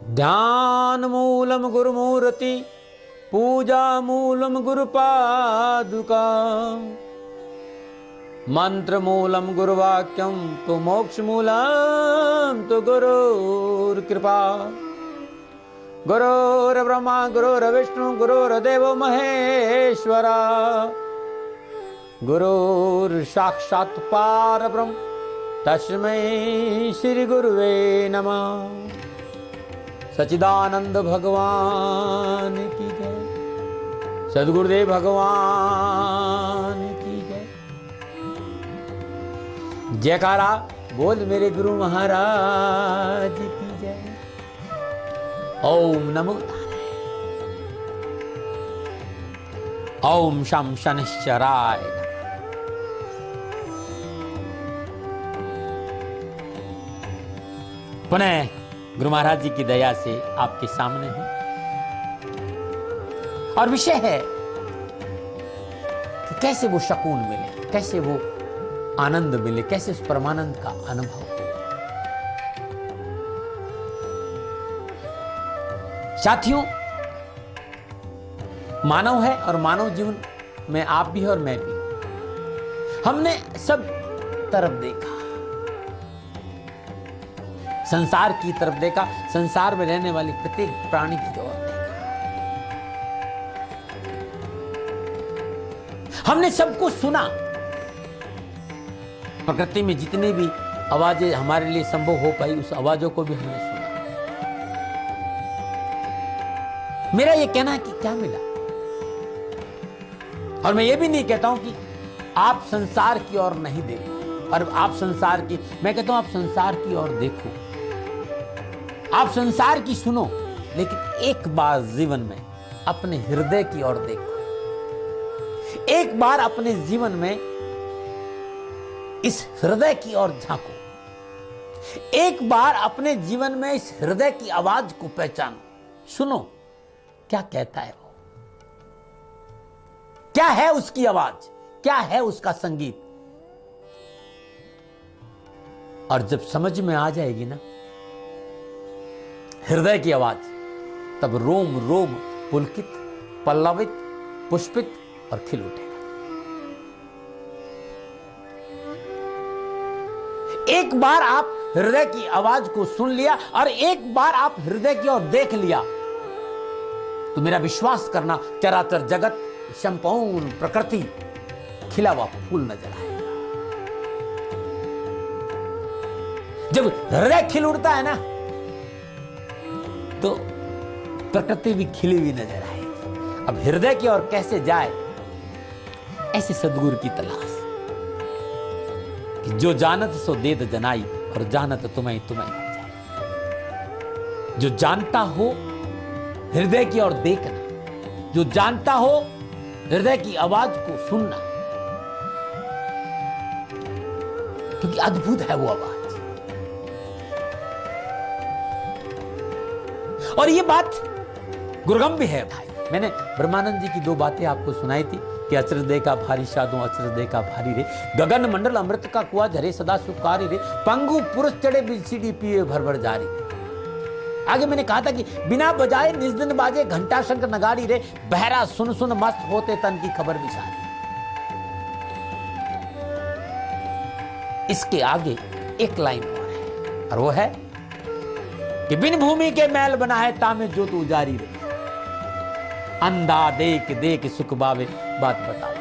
ध्यान मूलम गुरुमूर्ति पूजा मूलम गुरुपादुका मंत्र मूलम गुरुवाक्यम तो मोक्ष मूलम तो गुरुर्कृपा। गुरुर्ब्रह्मा गुरुर्विष्णु गुरुर्देवो महेश्वरा गुरुर्साक्षात् परब्रह्म तस्मै श्री गुरुवे नमः। सच्चिदानंद भगवान की जय, सद्गुरुदेव भगवान की जय। जयकारा बोल मेरे गुरु महाराज की जय। ओम नमो नारायण। ओम शम शनिश्चराय नमः। पुनः गुरु महाराज जी की दया से आपके सामने हूं और विषय है कि कैसे वो सुकून मिले, कैसे वो आनंद मिले, कैसे उस परमानंद का अनुभव हो। साथियों, मानव है और मानव जीवन में आप भी और मैं भी। हमने सब तरफ देखा, संसार की तरफ देखा, संसार में रहने वाली प्रत्येक प्राणी की ओर देखा। हमने सबको सुना। प्रकृति में जितनी भी आवाजें हमारे लिए संभव हो पाई, उस आवाजों को भी हमने सुना। मेरा यह कहना है कि क्या मिला। और मैं ये भी नहीं कहता हूं कि आप संसार की ओर नहीं देखो और आप संसार की, मैं कहता हूं आप संसार की ओर देखो, आप संसार की सुनो, लेकिन एक बार जीवन में अपने हृदय की ओर देखो। एक बार अपने जीवन में इस हृदय की ओर झांको। एक बार अपने जीवन में इस हृदय की आवाज को पहचानो, सुनो क्या कहता है वो, क्या है उसकी आवाज, क्या है उसका संगीत। और जब समझ में आ जाएगी ना हृदय की आवाज, तब रोम रोम पुलकित, पल्लवित, पुष्पित और खिल उठेगा। एक बार आप हृदय की आवाज को सुन लिया और एक बार आप हृदय की ओर देख लिया, तो मेरा विश्वास करना चराचर जगत, संपूर्ण प्रकृति खिला हुआ फूल नजर आएगा। जब हृदय खिल उठता है ना, तो प्रकृति भी खिली हुई नजर आएगी। अब हृदय की ओर कैसे जाए, ऐसे सद्गुरु की तलाश कि जो जानत सो देत जनाई और जानत तुम्हें तुम्हें हो जाए। जो जानता हो हृदय की ओर देखना, जो जानता हो हृदय की आवाज को सुनना, क्योंकि अद्भुत है वो आवाज। और ये बात गुरुगम भी है भाई। मैंने ब्रह्मानंद जी की दो बातें आपको सुनाई थी कि अचरज दे का भारी साधु अचरज दे का भारी रे, गगन मंडल अमृत का कुआ झरे सदा सुकारी रे, पंगु पुरुष चढ़े बिलसीडी पिए भर भर जारी रे। आगे मैंने कहा था कि बिना बजाए निज दिन बाजे घंटा शंख नगाड़ी रे, बहरा सुन सुन मस्त होते तन की खबर भी सारी। इसके आगे एक लाइन और है, और वो है कि बिन भूमि के मैल बना है तामे जो तू जारी रे, अंधा देख देख सुख बावे बात बता दे।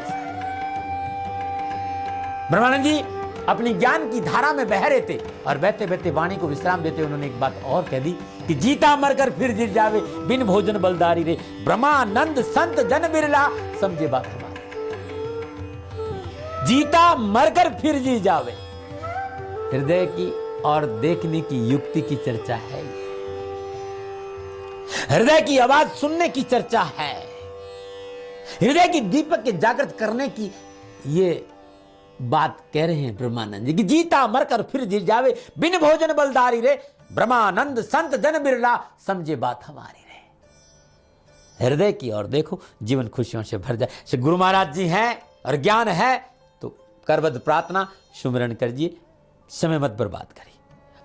ब्रह्मानंद जी अपनी ज्ञान की धारा में बह रहे थे और बहते बहते वाणी को विश्राम देते उन्होंने एक बात और कह दी कि जीता मरकर फिर जिर जावे, बिन भोजन बलदारी रे, ब्रह्मानंद संत जन बिरला समझे बात हमारी। जीता मरकर फिर जी जावे, हृदय की और देखने की युक्ति की चर्चा है। हृदय की आवाज सुनने की चर्चा है। हृदय की दीपक के जागृत करने की ये बात कह रहे हैं ब्रह्मानंद जी कि जीता मरकर फिर जी जावे, बिन भोजन बलदारी रे, ब्रह्मानंद संत जन बिरला समझे बात हमारी रे। हृदय की ओर देखो, जीवन खुशियों से भर जाए। श्री गुरु महाराज जी हैं और ज्ञान है तो करबद्ध प्रार्थना सुमिरन करिए, समय मत बर्बाद करिए।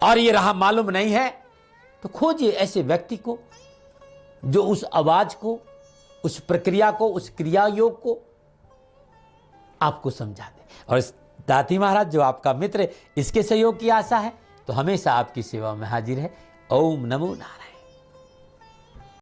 और ये रहा मालूम नहीं है तो खोजिए ऐसे व्यक्ति को जो उस आवाज को, उस प्रक्रिया को, उस क्रिया योग को आपको समझा दे। और इस दाती महाराज जो आपका मित्र, इसके सहयोग की आशा है तो हमेशा आपकी सेवा में हाजिर है। ओम नमो नारायण।